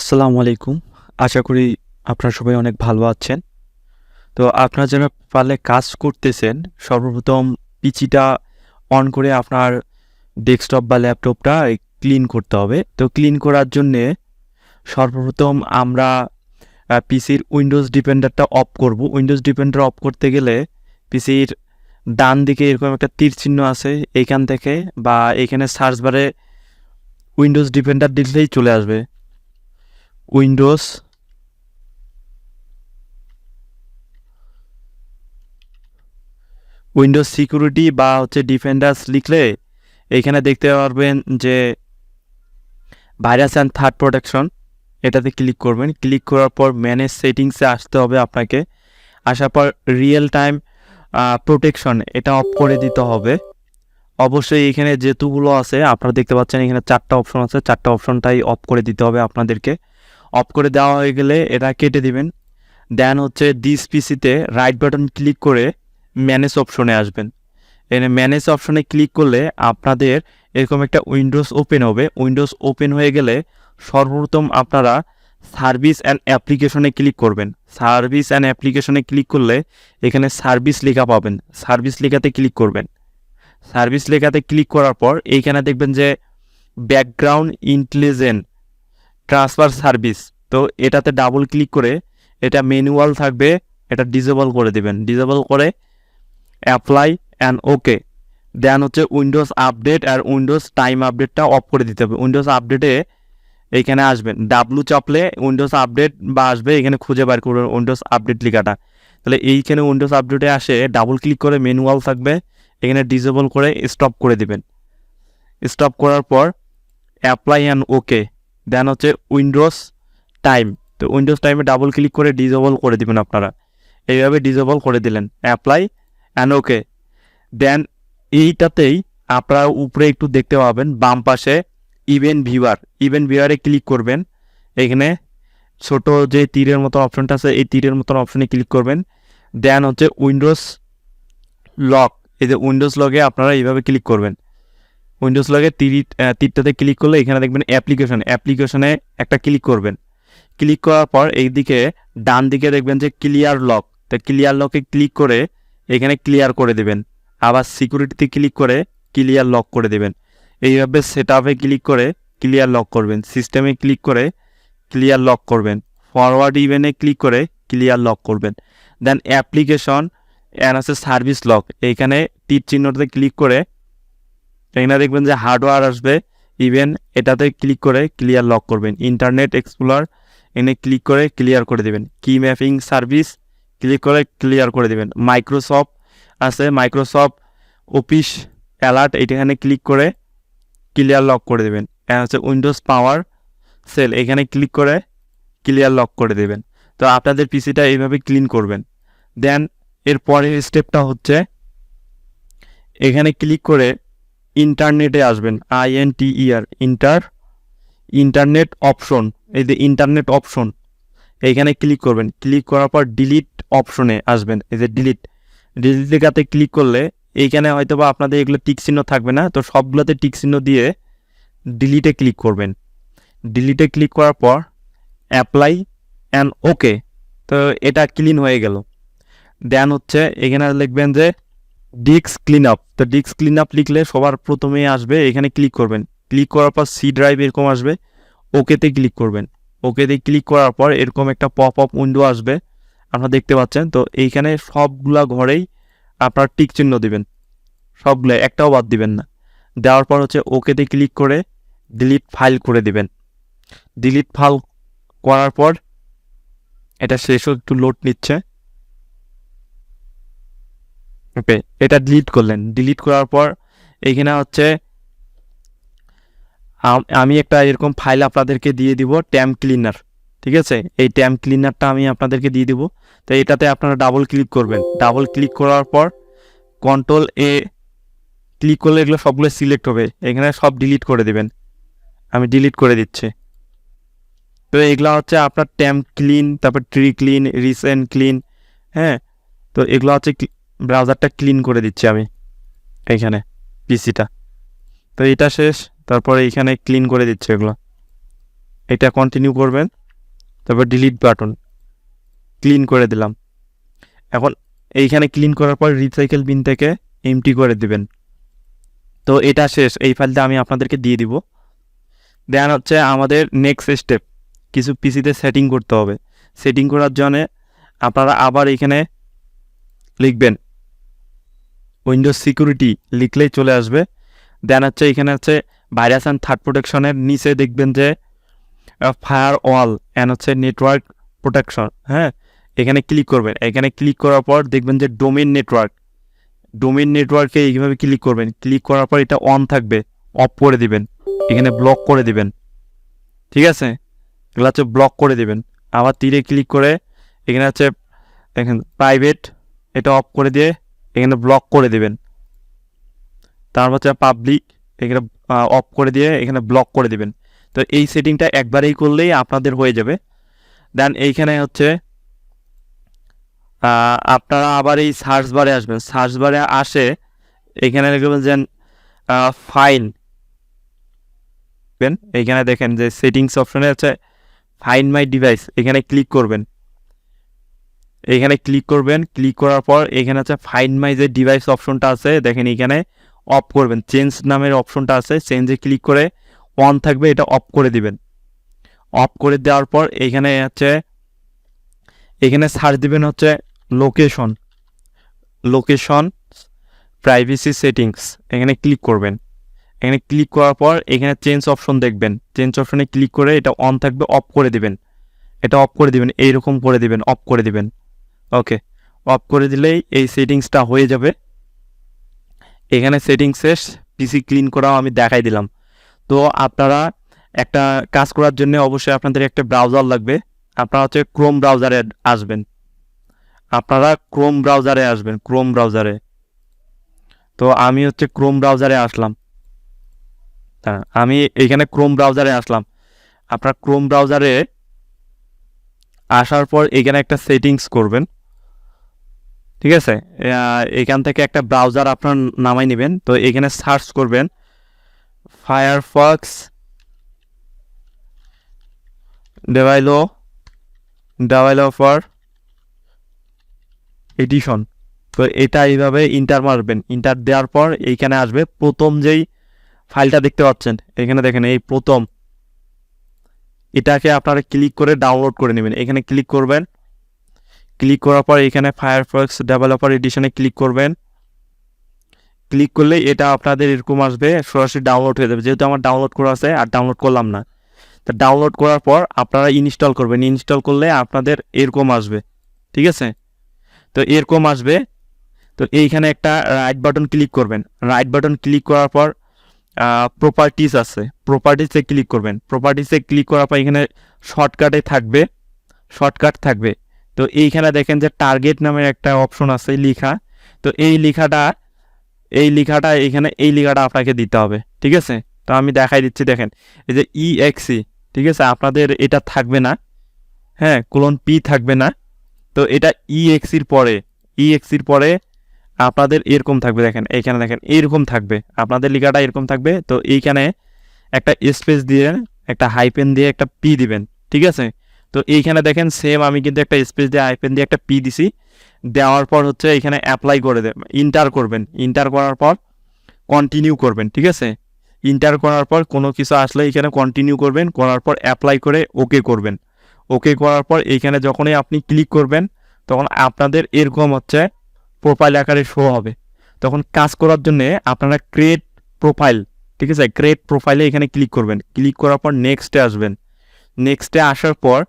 আসসালামু আলাইকুম। আশা করি আপনারা সবাই অনেক ভালো আছেন। তো আপনারা যারা পারলে কাজ করতেছেন, সর্বপ্রথম পিসিটা অন করে আপনার ডেস্কটপ বা ল্যাপটপটা ক্লিন করতে হবে। তো ক্লিন করার জন্যে সর্বপ্রথম আমরা পিসির উইন্ডোজ ডিপেন্ডারটা অফ করব। উইন্ডোজ ডিপেন্ডার অফ করতে গেলে পিসির ডান দিকে এরকম একটা তীর চিহ্ন আছে, এইখান থেকে বা এখানে সার্চ বারে উইন্ডোজ ডিপেন্ডার দিলেই চলে আসবে। উইন্ডোজ সিকিউরিটি বা ডিফেন্ডার্স লিখলে এইখানে দেখতে পারবেন যে ভাইরাস অ্যান্ড থার্ড প্রোটেকশন, এটাতে ক্লিক করবেন। ক্লিক করার পর ম্যানেজ সেটিংসে আসতে হবে আপনাকে। আসার পর রিয়েল টাইম প্রোটেকশন এটা অফ করে দিতে হবে। অবশ্যই এখানে যেতুগুলো আছে আপনারা দেখতে পাচ্ছেন, এখানে 4টা অপশন আছে, 4টা অপশনটাই অফ করে দিতে হবে আপনাদেরকে। অফ করে দেওয়া হয়ে গেলে এটা কেটে দিবেন। দেন দিস পিসিতে রাইট বাটন ক্লিক করে ম্যানেজ অপশনে আসবেন। এখানে ম্যানেজ অপশনে ক্লিক করলে আপনাদের এরকম একটা উইন্ডোজ ওপেন হবে। উইন্ডোজ ওপেন হয়ে গেলে সর্বপ্রথম আপনারা সার্ভিস অ্যান্ড অ্যাপ্লিকেশনে ক্লিক করবেন। সার্ভিস অ্যান্ড অ্যাপ্লিকেশনে ক্লিক করলে এখানে সার্ভিস লেখা পাবেন। সার্ভিস লেখাতে ক্লিক করবেন। সার্ভিস লেখাতে ক্লিক করার পর এইখানে দেখবেন যে ব্যাকগ্রাউন্ড ইন্টেলিজেন্ট ট্রান্সফার সার্ভিস, তো এটাতে ডাবল ক্লিক করে এটা ম্যানুয়াল থাকবে, এটা ডিসেবল করে দেবেন। ডিসেবল করে apply and okay. Then Windows update আর উইন্ডোজ টাইম আপডেটটা অফ করে দিতে হবে। উইন্ডোজ আপডেটে এইখানে আসবেন, ডাব্লু চাপলে উইন্ডোজ আপডেট বা আসবে, এখানে খুঁজে বার করবেন উইন্ডোজ আপডেট লেখাটা। তাহলে এইখানে উইন্ডোজ আপডেটে আসে ডাবল ক্লিক করে ম্যানুয়াল থাকবে, এখানে ডিসেবল করে স্টপ করে দিবেন। স্টপ করার পর apply and okay. Then Windows time, তো উইন্ডোজ টাইমে ডাবল ক্লিক করে ডিসেবল করে দিবেন আপনারা। এইভাবে ডিসেবল করে দিলেন, অ্যাপ্লাই অ্যান্ড ওকে। দেন এইটাতেই আপনারা উপরে একটু দেখতে পাবেন বাম পাশে ইভেন্ট ভিউয়ার। ইভেন্ট ভিউয়ারে ক্লিক করবেন। এখানে ছোট যে তীরের মতো অপশনটা আছে, এই তীরের মতন অপশনে ক্লিক করবেন। দেন উইন্ডোজ লক, এই যে উইন্ডোজ লগে আপনারা এইভাবে ক্লিক করবেন। উইন্ডোজ লগে তীরটাতে ক্লিক করলে এখানে দেখবেন অ্যাপ্লিকেশন, অ্যাপ্লিকেশনে একটা ক্লিক করবেন। ক্লিক করার পর এইদিকে ডান দিকে দেখবেন যে ক্লিয়ার লক, তো ক্লিয়ার লকে ক্লিক করে এখানে ক্লিয়ার করে দেবেন। আবার সিকিউরিটিতে ক্লিক করে ক্লিয়ার লক করে দেবেন। এইভাবে সেট আপে ক্লিক করে ক্লিয়ার লক করবেন। সিস্টেমে ক্লিক করে ক্লিয়ার লক করবেন। ফরওয়ার্ড ইভেন্টে ক্লিক করে ক্লিয়ার লক করবেন। Then application and service lock, এইখানে তীর চিহ্নটাতে ক্লিক করে এখানে দেখবেন যে হার্ডওয়্যার আসবে ইভেন, এটাতে ক্লিক করে ক্লিয়ার লক করবেন। ইন্টারনেট এক্সপ্লোরার এনে ক্লিক করে ক্লিয়ার করে দেবেন। কি ম্যাপিং সার্ভিস ক্লিক করে ক্লিয়ার করে দেবেন। মাইক্রোসফট আছে, মাইক্রোসফট অফিস অ্যালার্ট, এখানে ক্লিক করে ক্লিয়ার লক করে দেবেন। উইন্ডোজ পাওয়ার সেল, এখানে ক্লিক করে ক্লিয়ার লক করে দেবেন। তো আপনাদের পিসিটা এইভাবে ক্লিন করবেন। দেন এর পরের স্টেপটা এখানে ক্লিক করে ইন্টারনেটে আসবেন। INTER ইন্টারনেট অপশন, এই যে ইন্টারনেট অপশন এইখানে ক্লিক করবেন। ক্লিক করার পর ডিলিট অপশনে আসবেন। এই যে ডিলিট লেখাতে ক্লিক করলে এইখানে হয়তো বা আপনাদের এগুলো টিক চিহ্ন থাকবে না, তো সবগুলোতে টিক চিহ্ন দিয়ে ডিলিটে ক্লিক করবেন। ডিলিটে ক্লিক করার পর অ্যাপ্লাই অ্যান্ড ওকে, তো এটা ক্লিন হয়ে গেল। দেন এখানে লিখবেন যে ডিস্ক ক্লিন আপ, তো ডিস্ক ক্লিন আপ লিখলে সবার প্রথমে আসবে, এখানে ক্লিক করবেন। ক্লিক করার পর সি ড্রাইভ এরকম আসবে, ওকেতে ক্লিক করবেন। ওকেতে ক্লিক করার পর এরকম একটা পপ আপ উইন্ডো আসবে, আপনারা দেখতে পাচ্ছেন। তো এইখানে সবগুলা ঘরেই আপনার টিক চিহ্ন দিবেন, সবগুলো একটাও বাদ দিবেন না। দেওয়ার পর ওকেতে ক্লিক করে ডিলিট ফাইল করে দিবেন। ডিলিট ফাইল করার পর এটা শেষও একটু লোড নিচ্ছে। ওকে, এটা ডিলিট করলেন। ডিলিট করার পর এইখানে আমি একটা এরকম ফাইল আপনাদেরকে দিয়ে দিব, ট্যাম্প ক্লিনার, ঠিক আছে। এই ট্যাম্প ক্লিনারটা আমি আপনাদেরকে দিয়ে দিব। তো এটাতে আপনারা ডাবল ক্লিক করবেন। ডাবল ক্লিক করার পর কন্ট্রোল এ ক্লিক করলে এগুলো সবগুলো সিলেক্ট হবে, এখানে সব ডিলিট করে দেবেন। আমি ডিলিট করে দিচ্ছি। তো এগুলো আপনার ট্যাম্প ক্লিন, তারপর ট্রি ক্লিন, রিসেন্ট ক্লিন, হ্যাঁ। তো এগুলো ব্রাউজারটা ক্লিন করে দিচ্ছি আমি এইখানে পিসিটা। তো এটা শেষ, তারপরে এইখানে ক্লিন করে দিচ্ছে এগুলো। এটা কন্টিনিউ করবেন, তারপর ডিলিট বাটন, ক্লিন করে দিলাম। এখন এইখানে ক্লিন করার পর রিসাইকেল বিন থেকে এমটি করে দিবেন। তো এটা শেষ, এই ফাইলটা আমি আপনাদেরকে দিয়ে দিব। দেন হচ্ছে আমাদের নেক্সট স্টেপ, কিছু পিসিতে সেটিং করতে হবে। সেটিং করার জন্য আপনারা আবার এখানে লিখবেন উইন্ডোজ সিকিউরিটি, লিখলেই চলে আসবে। দেন হচ্ছে এখানে হচ্ছে ভাইরাস অ্যান্ড থার্ড প্রোটেকশনের নিচে দেখবেন যে ফায়ার ওয়াল অ্যান্ড হচ্ছে নেটওয়ার্ক প্রোটেকশন, হ্যাঁ, এখানে ক্লিক করবেন। এখানে ক্লিক করার পর দেখবেন যে ডোমেইন নেটওয়ার্কে এইভাবে ক্লিক করবেন। ক্লিক করার পর এটা অন থাকবে, অফ করে দিবেন, এখানে ব্লক করে দিবেন। ঠিক আছে, এগুলো হচ্ছে ব্লক করে দিবেন। আবার তীরে ক্লিক করে এখানে হচ্ছে দেখেন প্রাইভেট, এটা অফ করে দিয়ে এখানে ব্লক করে দিবেন। তারপর হচ্ছে পাবলিক, এখানে অফ করে দিয়ে এখানে ব্লক করে দিবেন। তো এই সেটিংটা একবারেই করলেই আপনাদের হয়ে যাবে। দেন এইখানে হচ্ছে আপনারা আবার এই সার্চ বারে আসবেন। সার্চ বারে আসে এখানে লিখবেন যে ফাইন, এইখানে দেখেন যে সেটিংস অপশনে আছে ফাইন্ড মাই ডিভাইস, এখানে ক্লিক করবেন। এখানে ক্লিক করবেন, ক্লিক করার পর এখানে আছে ফাইন্ড মাই যে ডিভাইস অপশনটা আছে দেখেন এখানে অফ করবেন। চেঞ্জ নামের অপশনটা আছে, চেঞ্জে ক্লিক করে অন থাকবে, এটা অফ করে দিবেন। অফ করে দেওয়ার পর এখানে হচ্ছে এখানে সার্চ দিবেন হচ্ছে লোকেশন প্রাইভেসি সেটিংস, এখানে ক্লিক করবেন। এখানে ক্লিক করার পর এখানে চেঞ্জ অপশন দেখবেন, চেঞ্জ অপশনে ক্লিক করে এটা অন থাকবে, অফ করে দিবেন। এটা অফ করে দিবেন, এইরকম করে দিবেন, অফ করে দিবেন। ওকে, অফ করে দিলেই এই সেটিংসটা হয়ে যাবে। এখানে সেটিংস শেষ, পিসি ক্লিন করাও আমি দেখাই দিলাম। তো আপনারা একটা কাজ করার জন্য অবশ্যই আপনাদের একটা ব্রাউজার লাগবে। আপনারা হচ্ছে ক্রোম ব্রাউজারে আসবেন। ক্রোম ব্রাউজারে। তো আমি হচ্ছে ক্রোম ব্রাউজারে আসলাম। হ্যাঁ, আমি এখানে ক্রোম ব্রাউজারে আসলাম। আপনার ক্রোম ব্রাউজারে আসার পর এখানে একটা সেটিংস করবেন। ঠিক আছে, এখান থেকে একটা ব্রাউজার আপনার নামাই নেবেন। তো এখানে সার্চ করবেন ফায়ারফক্স ডেভেলপার এডিশন। তো এটা এইভাবে ইন্টার মারবেন। ইন্টার দেওয়ার পর এইখানে আসবে প্রথম যেই ফাইলটা দেখতে পাচ্ছেন, এখানে দেখেন এই প্রথম, এটাকে আপনারা ক্লিক করে ডাউনলোড করে নেবেন। এখানে ক্লিক করবেন, ক্লিক করার পর এখানে ফায়ারফক্স ডেভেলপার এডিশনে ক্লিক করবেন। ক্লিক করলে এটা আপনাদের এরকম আসবে, সরাসরি ডাউনলোড হয়ে যাবে। যেহেতু আমার ডাউনলোড করা আছে আর ডাউনলোড করলাম না, তো ডাউনলোড করার পর আপনারা ইনস্টল করবেন। ইনস্টল করলে আপনাদের এরকম আসবে। ঠিক আছে, তো এরকম আসবে। তো এইখানে একটা রাইট বাটন ক্লিক করবেন। রাইট বাটন ক্লিক করার পর প্রপার্টিস আছে, প্রপার্টিসে ক্লিক করবেন। প্রপার্টিসে ক্লিক করার পর এখানে শর্টকাট থাকবে। তো এইখানে দেখেন যে টার্গেট নামের একটা অপশন আছে লেখা। তো এই লেখাটা এখানে এই লেখাটা আপনাকে দিতে হবে। ঠিক আছে, তো আমি দেখাই দিচ্ছি। দেখেন এই যে EXE, ঠিক আছে, আপনাদের এটা থাকবে না, হ্যাঁ, :P থাকবে না। তো এটা EXEর পরে আপনাদের এরকম থাকবে। দেখেন এইখানে দেখেন এইরকম থাকবে, আপনাদের লেখাটা এরকম থাকবে। তো এইখানে একটা স্পেস দিয়ে একটা হাইপেন দিয়ে একটা P দিবেন। ঠিক আছে, তো এইখানে দেখেন সেম আমি কিন্তু একটা স্পেস দিয়ে হাইপেন দিয়ে একটা P দিছি। দেওয়ার পর হচ্ছে এখানে অ্যাপ্লাই করে দেবেন, ইন্টার করবেন। ইন্টার করার পর কন্টিনিউ করবেন। ঠিক আছে, ইন্টার করার পর কোনো কিছু আসলে এখানে কন্টিনিউ করবেন, করার পর অ্যাপ্লাই করে ওকে করবেন। ওকে করার পর এইখানে যখনই আপনি ক্লিক করবেন তখন আপনাদের এরকম হচ্ছে প্রোফাইল আকারে শো হবে। তখন কাজ করার জন্য আপনারা ক্রিয়েট প্রোফাইল, ঠিক আছে, ক্রিয়েট প্রোফাইলে এখানে ক্লিক করবেন। ক্লিক করার পর নেক্সটে আসবেন। নেক্সটে আসার পর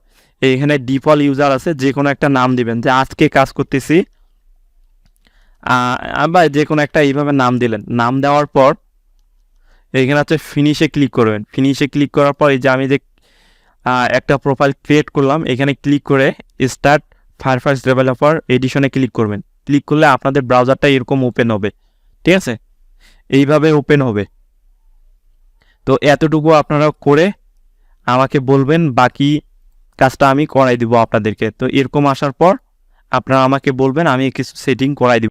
এইখানে ডিফল্ট ইউজার আছে, যে কোনো একটা নাম দিবেন, যে আজকে কাজ করতেছি বা যে কোনো একটা এইভাবে নাম দিলেন। নাম দেওয়ার পর এইখানে হচ্ছে ফিনিশে ক্লিক করবেন। ফিনিশে ক্লিক করার পর এই যে আমি যে একটা প্রোফাইল ক্রিয়েট করলাম, এখানে ক্লিক করে স্টার্ট ফায়ারফক্স ডেভেলপার এডিশনে ক্লিক করবেন। ক্লিক করলে আপনাদের ব্রাউজারটা এরকম ওপেন হবে। ঠিক আছে, এইভাবে ওপেন হবে। তো এতটুকু আপনারা করে আমাকে বলবেন, বাকি কাজটা আমি করাই দিব আপনাদেরকে। তো এরকম আসার পর আপনারা আমাকে বলবেন, আমি কিছু সেটিং করাই দিব।